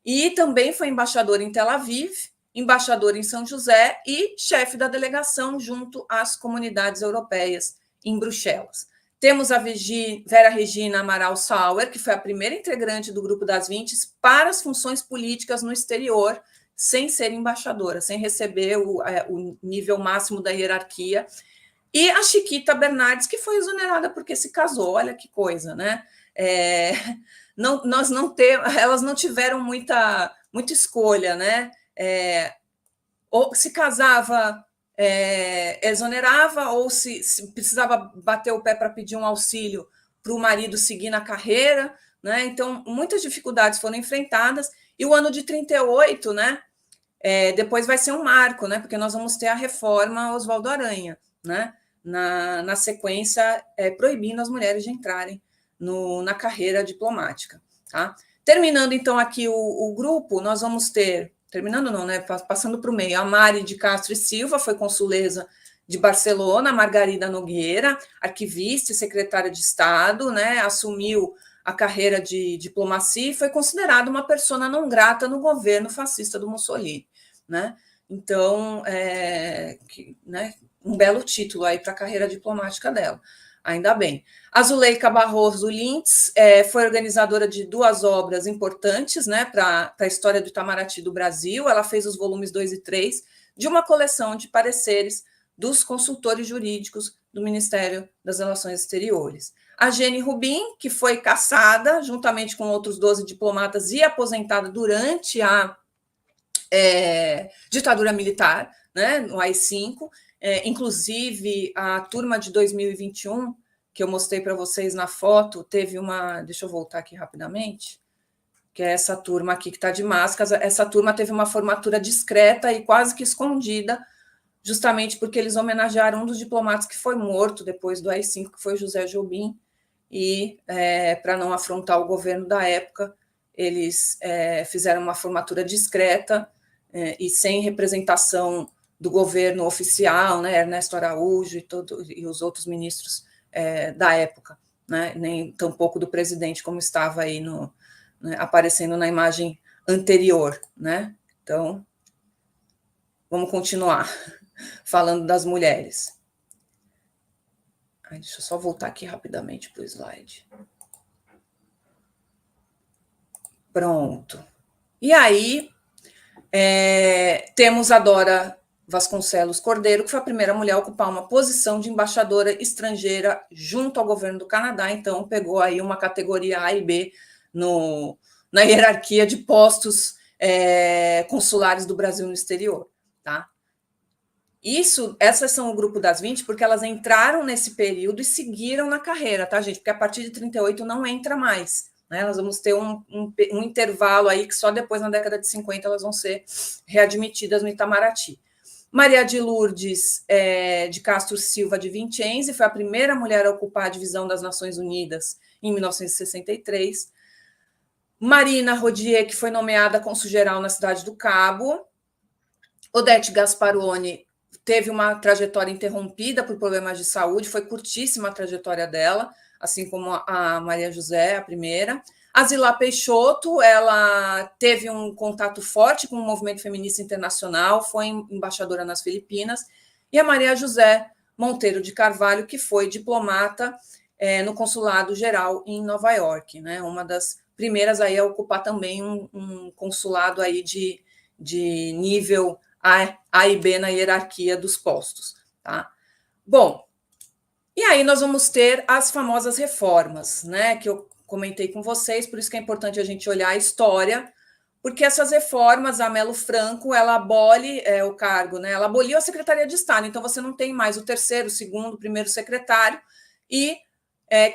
E também foi embaixadora em Tel Aviv, embaixadora em São José e chefe da delegação junto às comunidades europeias em Bruxelas. Temos a Vera Regina Amaral Sauer, que foi a primeira integrante do grupo das 20 para as funções políticas no exterior, sem ser embaixadora, sem receber o nível máximo da hierarquia. E a Chiquita Bernardes, que foi exonerada porque se casou. Olha que coisa, né? Elas não tiveram muita escolha, né? Ou se casava, exonerava, ou se precisava bater o pé para pedir um auxílio para o marido seguir na carreira, né? Então, muitas dificuldades foram enfrentadas, e o ano de 38, né? Depois vai ser um marco, né? Porque nós vamos ter a reforma Oswaldo Aranha, né? Na sequência, proibindo as mulheres de entrarem na carreira diplomática. Tá? Terminando, então, aqui o grupo, nós vamos ter, terminando não, né? Passando para o meio, a Mari de Castro e Silva, foi consuleza de Barcelona, a Margarida Nogueira, arquivista e secretária de Estado, né? Assumiu a carreira de diplomacia e foi considerada uma persona não grata no governo fascista do Mussolini, né? Então, né, um belo título aí para a carreira diplomática dela. Ainda bem. A Zuleika Barroso Lintz foi organizadora de 2 obras importantes, né, para a história do Itamaraty do Brasil. Ela fez os volumes 2 e 3 de uma coleção de pareceres dos consultores jurídicos do Ministério das Relações Exteriores. A Gene Rubin, que foi cassada, juntamente com outros 12 diplomatas, e aposentada durante a ditadura militar, né, no AI-5. Inclusive, a turma de 2021, que eu mostrei para vocês na foto, teve uma... Deixa eu voltar aqui rapidamente, que é essa turma aqui que está de máscaras. Essa turma teve uma formatura discreta e quase que escondida, justamente porque eles homenagearam um dos diplomatas que foi morto depois do AI-5, que foi José Jobim, e para não afrontar o governo da época, eles fizeram uma formatura discreta e sem representação do governo oficial, né, Ernesto Araújo e os outros ministros da época, né, nem tampouco do presidente, como estava aí né, aparecendo na imagem anterior, né? Então, vamos continuar falando das mulheres. Deixa eu só voltar aqui rapidamente para o slide. Pronto. E aí, temos a Dora Vasconcelos Cordeiro, que foi a primeira mulher a ocupar uma posição de embaixadora estrangeira junto ao governo do Canadá, então pegou aí uma categoria A e B na hierarquia de postos consulares do Brasil no exterior. Tá? Essas são o grupo das 20, porque elas entraram nesse período e seguiram na carreira, tá, gente? Porque a partir de 38 não entra mais, né? Nós vamos ter um intervalo aí que só depois, na década de 50, elas vão ser readmitidas no Itamaraty. Maria de Lourdes de Castro Silva de Vincenzi foi a primeira mulher a ocupar a divisão das Nações Unidas em 1963. Marina Rodier, que foi nomeada cônsul-geral na Cidade do Cabo. Odete Gasparoni teve uma trajetória interrompida por problemas de saúde, foi curtíssima a trajetória dela, assim como a Maria José, a primeira. A Zilá Peixoto, ela teve um contato forte com o movimento feminista internacional, foi embaixadora nas Filipinas. E a Maria José Monteiro de Carvalho, que foi diplomata no Consulado Geral em Nova York, né? Uma das primeiras aí a ocupar também um consulado aí de nível A e B na hierarquia dos postos, tá? Bom, e aí nós vamos ter as famosas reformas, né, que eu comentei com vocês, por isso que é importante a gente olhar a história, porque essas reformas, a Melo Franco, ela abole o cargo, né, ela aboliu a Secretaria de Estado, então você não tem mais o terceiro, o segundo, o primeiro secretário, e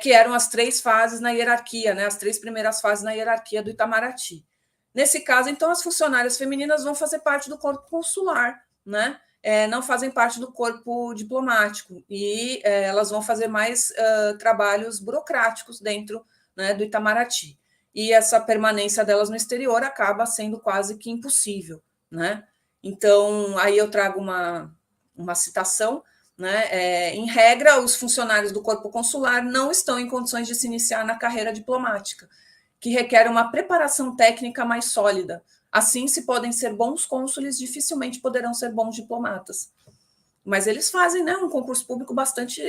que eram as 3 fases na hierarquia, né, as 3 primeiras fases na hierarquia do Itamaraty. Nesse caso, então, as funcionárias femininas vão fazer parte do corpo consular, né? Não fazem parte do corpo diplomático, e elas vão fazer mais trabalhos burocráticos dentro, né, do Itamaraty. E essa permanência delas no exterior acaba sendo quase que impossível, né? Então, aí eu trago uma citação, né? Em regra, os funcionários do corpo consular não estão em condições de se iniciar na carreira diplomática, que requer uma preparação técnica mais sólida. Assim, se podem ser bons cônsules, dificilmente poderão ser bons diplomatas. Mas eles fazem, né, um concurso público bastante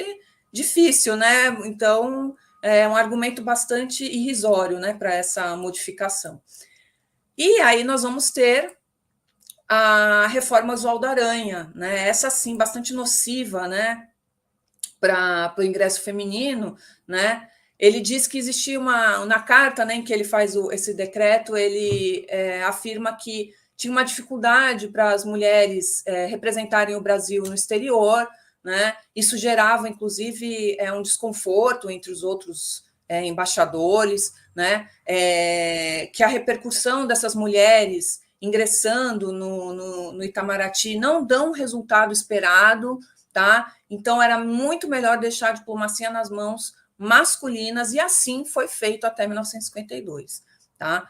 difícil, né? Então, é um argumento bastante irrisório, né, para essa modificação. E aí nós vamos ter a reforma Oswaldo Aranha, né? Essa sim bastante nociva, né, para o ingresso feminino, né? Ele diz que existia na carta, né, em que ele faz esse decreto, ele afirma que tinha uma dificuldade para as mulheres representarem o Brasil no exterior, né? Isso gerava, inclusive, um desconforto entre os outros embaixadores, né? Que a repercussão dessas mulheres ingressando no Itamaraty não dão o resultado esperado, tá? Então, era muito melhor deixar a diplomacia nas mãos masculinas, e assim foi feito até 1952. Tá?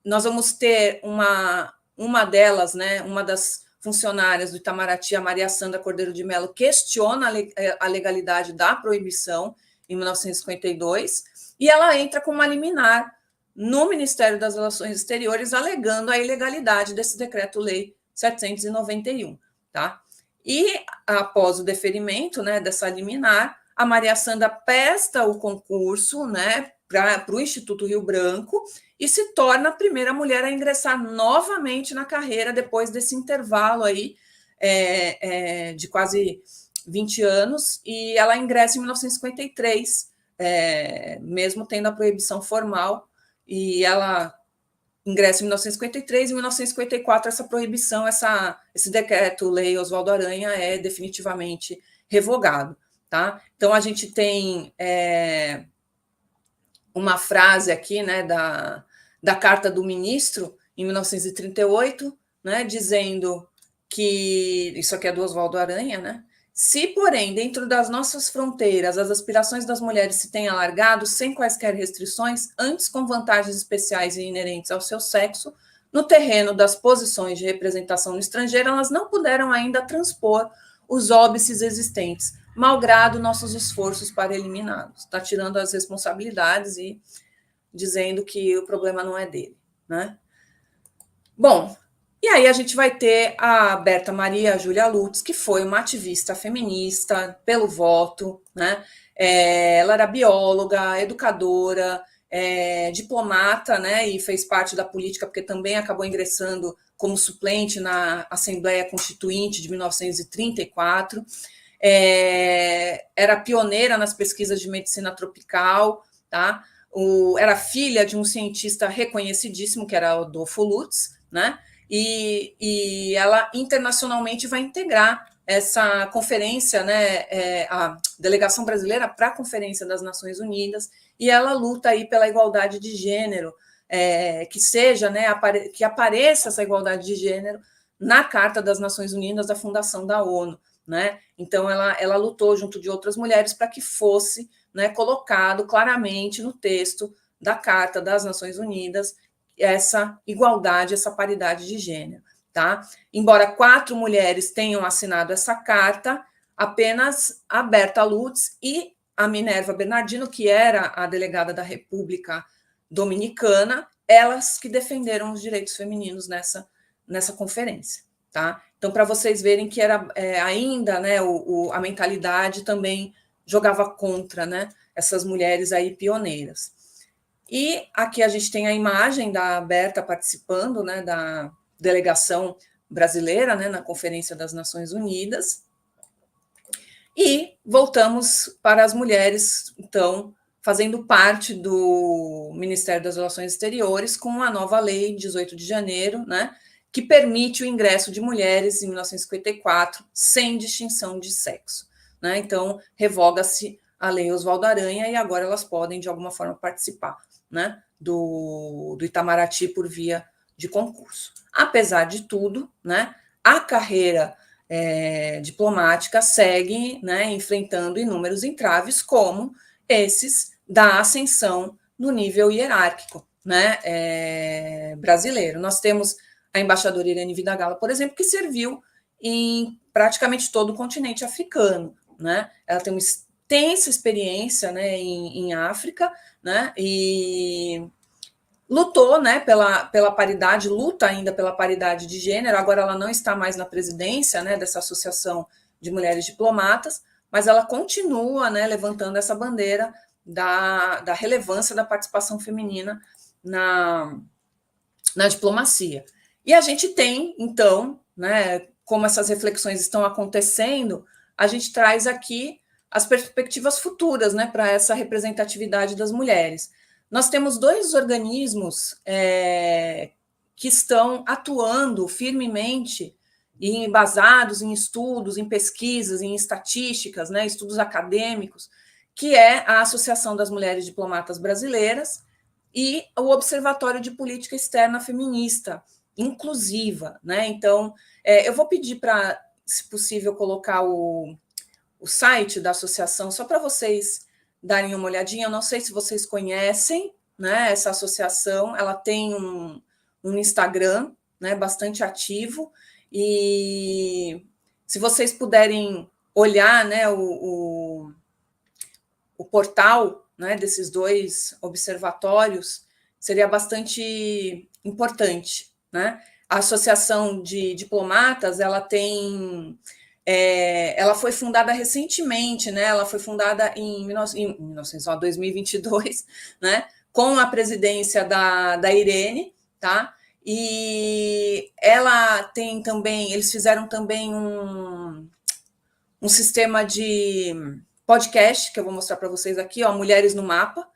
Nós vamos ter uma delas, né, uma das funcionárias do Itamaraty, a Maria Sandra Cordeiro de Mello, questiona a legalidade da proibição em 1952, e ela entra com uma liminar no Ministério das Relações Exteriores, alegando a ilegalidade desse decreto-lei 791. Tá? E, após o deferimento, né, dessa liminar, a Maria Sandra presta o concurso, né, para o Instituto Rio Branco e se torna a primeira mulher a ingressar novamente na carreira depois desse intervalo aí de quase 20 anos, e ela ingressa em 1953, mesmo tendo a proibição formal, e ela ingressa em 1953, em 1954 essa proibição, esse decreto-lei Oswaldo Aranha é definitivamente revogado. Tá? Então, a gente tem uma frase aqui, né, da carta do ministro, em 1938, né, dizendo que, isso aqui é do Oswaldo Aranha, né? Se, porém, dentro das nossas fronteiras, as aspirações das mulheres se têm alargado sem quaisquer restrições, antes com vantagens especiais e inerentes ao seu sexo, no terreno das posições de representação no estrangeiro, elas não puderam ainda transpor os óbices existentes, malgrado nossos esforços para eliminá-los. Está tirando as responsabilidades e dizendo que o problema não é dele, né? Bom, e aí a gente vai ter a Berta Maria Júlia Lutz, que foi uma ativista feminista pelo voto, né? Ela era bióloga, educadora, diplomata, né? E fez parte da política, porque também acabou ingressando como suplente na Assembleia Constituinte de 1934. Era pioneira nas pesquisas de medicina tropical, tá? Era filha de um cientista reconhecidíssimo, que era Adolfo Lutz, né? e ela internacionalmente vai integrar essa conferência, né, a delegação brasileira para a Conferência das Nações Unidas, e ela luta aí pela igualdade de gênero, que seja, né, que apareça essa igualdade de gênero na Carta das Nações Unidas da Fundação da ONU, né? Então ela lutou junto de outras mulheres para que fosse, né, colocado claramente no texto da Carta das Nações Unidas essa igualdade, essa paridade de gênero. Tá? Embora 4 mulheres tenham assinado essa carta, apenas a Berta Lutz e a Minerva Bernardino, que era a delegada da República Dominicana, elas que defenderam os direitos femininos nessa conferência. Tá? Então, para vocês verem que era ainda, né, a mentalidade também jogava contra, né, essas mulheres aí pioneiras. E aqui a gente tem a imagem da Berta participando, né, da delegação brasileira, né, na Conferência das Nações Unidas. E voltamos para as mulheres, então, fazendo parte do Ministério das Relações Exteriores com a nova lei 18 de janeiro, né, que permite o ingresso de mulheres em 1954 sem distinção de sexo. Né? Então, revoga-se a lei Oswaldo Aranha e agora elas podem, de alguma forma, participar, né, do Itamaraty por via de concurso. Apesar de tudo, né, a carreira diplomática segue, né, enfrentando inúmeros entraves, como esses da ascensão no nível hierárquico, né, brasileiro. Nós temos a embaixadora Irene Vidagala, por exemplo, que serviu em praticamente todo o continente africano. Né? Ela tem uma extensa experiência, né, em África, né, e lutou, né, pela paridade, luta ainda pela paridade de gênero. Agora ela não está mais na presidência, né, dessa Associação de Mulheres Diplomatas, mas ela continua, né, levantando essa bandeira da relevância da participação feminina na diplomacia. E a gente tem, então, né, como essas reflexões estão acontecendo, a gente traz aqui as perspectivas futuras, né, para essa representatividade das mulheres. Nós temos 2 organismos que estão atuando firmemente e embasados em estudos, em pesquisas, em estatísticas, né, estudos acadêmicos, que é a Associação das Mulheres Diplomatas Brasileiras e o Observatório de Política Externa Feminista, inclusiva. Né? Então, eu vou pedir para, se possível, colocar o site da associação, só para vocês darem uma olhadinha. Eu não sei se vocês conhecem, né, essa associação. Ela tem um Instagram, né, bastante ativo, e se vocês puderem olhar, né, o portal, né, desses 2 observatórios, seria bastante importante. Né? A Associação de Diplomatas, ela tem... ela foi fundada recentemente, né? Ela foi fundada em 2022, né? Com a presidência da Irene, tá? E ela tem também, eles fizeram também um sistema de podcast, que eu vou mostrar para vocês aqui, ó, Mulheres no Mapa,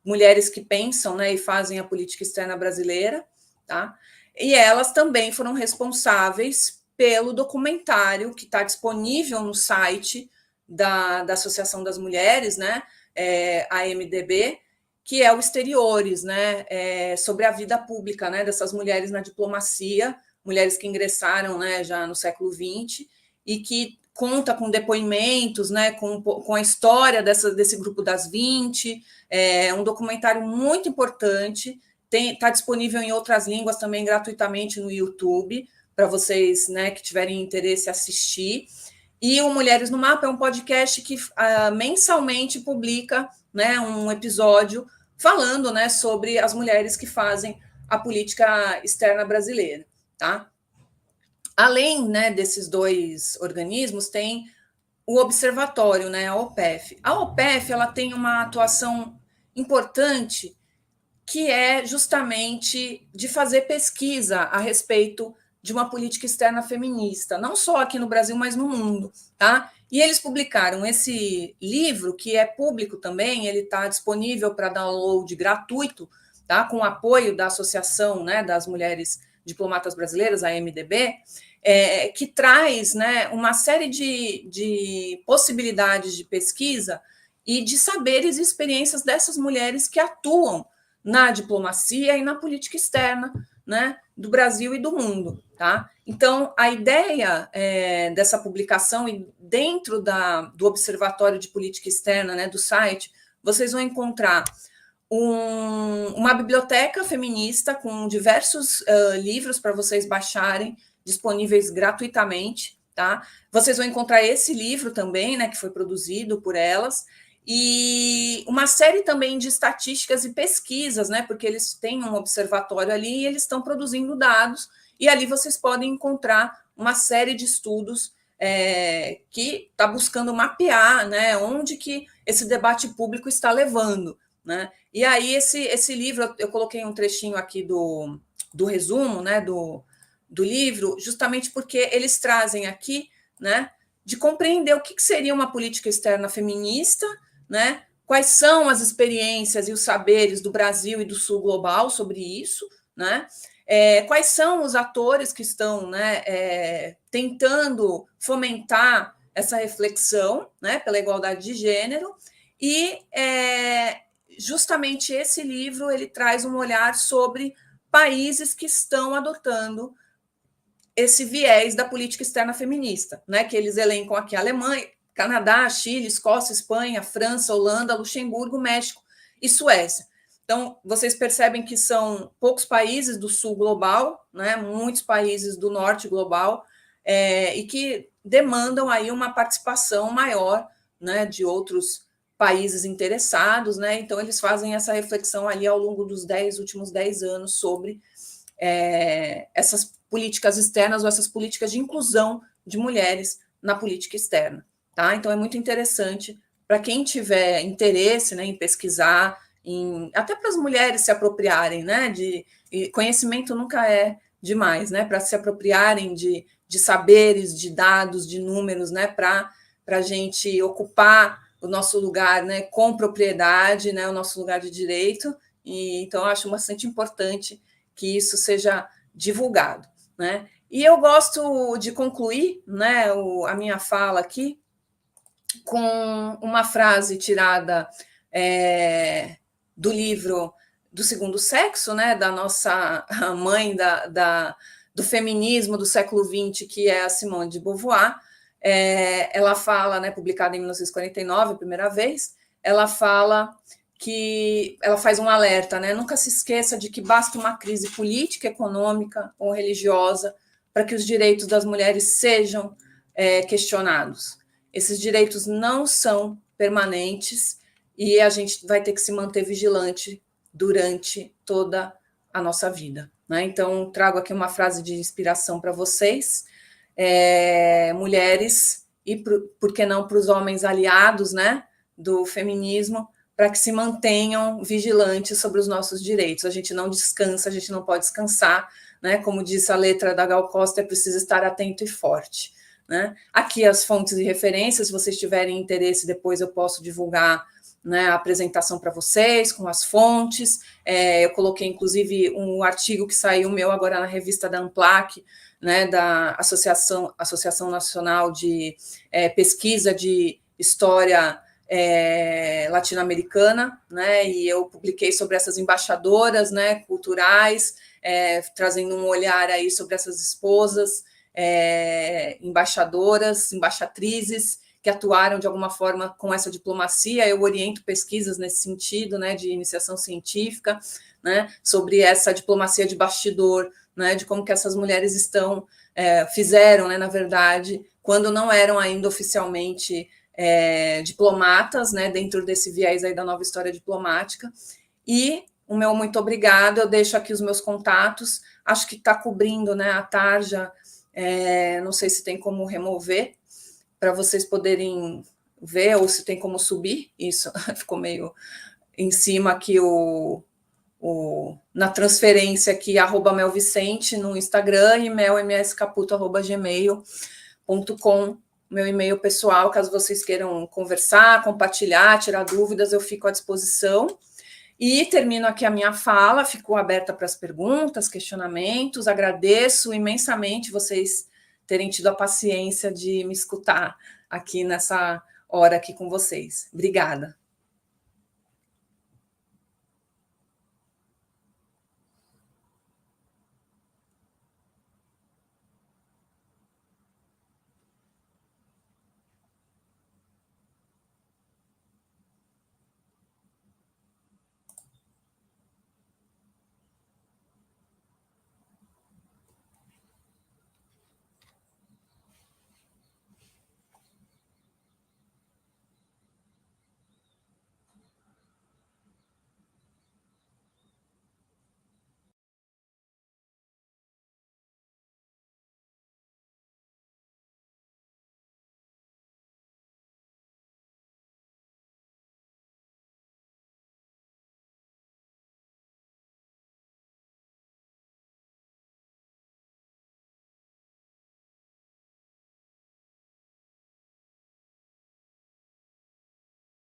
mulheres que pensam, né, e fazem a política externa brasileira, tá? E elas também foram responsáveis pelo documentário que está disponível no site da Associação das Mulheres, né, a AMDB, que é o Exteriores, né, sobre a vida pública, né, dessas mulheres na diplomacia, mulheres que ingressaram, né, já no século XX, e que conta com depoimentos, né, com a história desse grupo das 20, um documentário muito importante, está disponível em outras línguas também gratuitamente no YouTube, para vocês, né, que tiverem interesse assistir. E o Mulheres no Mapa é um podcast que mensalmente publica, né, um episódio falando, né, sobre as mulheres que fazem a política externa brasileira. Tá? Além, né, desses 2 organismos, tem o observatório, né, a OPEF. A OPEF ela tem uma atuação importante, que é justamente de fazer pesquisa a respeito de uma política externa feminista, não só aqui no Brasil, mas no mundo. Tá? E eles publicaram esse livro, que é público também, ele está disponível para download gratuito, tá? Com o apoio da Associação, né, das Mulheres Diplomatas Brasileiras, a MDB, que traz, né, uma série de possibilidades de pesquisa e de saberes e experiências dessas mulheres que atuam na diplomacia e na política externa, né, do Brasil e do mundo. Tá? Então, a ideia dessa publicação, e dentro do Observatório de Política Externa, né, do site, vocês vão encontrar uma biblioteca feminista com diversos livros para vocês baixarem, disponíveis gratuitamente. Tá? Vocês vão encontrar esse livro também, né, que foi produzido por elas, e uma série também de estatísticas e pesquisas, né, porque eles têm um observatório ali e eles estão produzindo dados, e ali vocês podem encontrar uma série de estudos que está buscando mapear, né, onde que esse debate público está levando. Né? E aí esse livro, eu coloquei um trechinho aqui do resumo, né, do livro, justamente porque eles trazem aqui, né, de compreender o que seria uma política externa feminista, né, quais são as experiências e os saberes do Brasil e do Sul global sobre isso, né, quais são os atores que estão, né, tentando fomentar essa reflexão, né, pela igualdade de gênero, e justamente esse livro ele traz um olhar sobre países que estão adotando esse viés da política externa feminista, né, que eles elencam aqui: Alemanha, Canadá, Chile, Escócia, Espanha, França, Holanda, Luxemburgo, México e Suécia. Então, vocês percebem que são poucos países do sul global, né, muitos países do norte global, e que demandam aí uma participação maior, né, de outros países interessados, né? Então, eles fazem essa reflexão ali ao longo dos últimos 10 anos sobre essas políticas externas ou essas políticas de inclusão de mulheres na política externa. Tá? Então, é muito interessante para quem tiver interesse, né, em pesquisar, até para as mulheres se apropriarem, né, e conhecimento nunca é demais, né, para se apropriarem de saberes, de dados, de números, né, para a gente ocupar o nosso lugar, né, com propriedade, né, o nosso lugar de direito. E então eu acho bastante importante que isso seja divulgado, né? E eu gosto de concluir, né, a minha fala aqui com uma frase tirada do livro do Segundo Sexo, né, da nossa mãe do feminismo do século XX, que é a Simone de Beauvoir. Ela fala, né, publicada em 1949, a primeira vez, ela fala que ela faz um alerta, né? Nunca se esqueça de que basta uma crise política, econômica ou religiosa para que os direitos das mulheres sejam questionados. Esses direitos não são permanentes e a gente vai ter que se manter vigilante durante toda a nossa vida, né? Então, trago aqui uma frase de inspiração para vocês. Mulheres, e por que não para os homens aliados, né, do feminismo, para que se mantenham vigilantes sobre os nossos direitos. A gente não descansa, a gente não pode descansar, né? Como disse a letra da Gal Costa, é preciso estar atento e forte, né? Aqui as fontes e referências, se vocês tiverem interesse, depois eu posso divulgar, né, a apresentação para vocês, com as fontes. Eu coloquei, inclusive, um artigo que saiu meu agora na revista da ANPLAC, né, da Associação Nacional de Pesquisa de História Latino-Americana, né, e eu publiquei sobre essas embaixadoras, né, culturais, trazendo um olhar aí sobre essas esposas, embaixadoras, embaixatrizes, que atuaram de alguma forma com essa diplomacia. Eu oriento pesquisas nesse sentido, né, de iniciação científica, né, sobre essa diplomacia de bastidor, né, de como que essas mulheres fizeram, né, na verdade, quando não eram ainda oficialmente diplomatas, né, dentro desse viés aí da nova história diplomática. E o meu muito obrigado, eu deixo aqui os meus contatos, acho que está cobrindo, né, a tarja, não sei se tem como remover, para vocês poderem ver, ou se tem como subir, isso ficou meio em cima aqui na transferência aqui, @melvicente no Instagram e melmscaputo@gmail.com, meu e-mail pessoal, caso vocês queiram conversar, compartilhar, tirar dúvidas, eu fico à disposição. E termino aqui a minha fala, ficou aberta para as perguntas, questionamentos, agradeço imensamente vocês terem tido a paciência de me escutar aqui nessa hora aqui com vocês. Obrigada.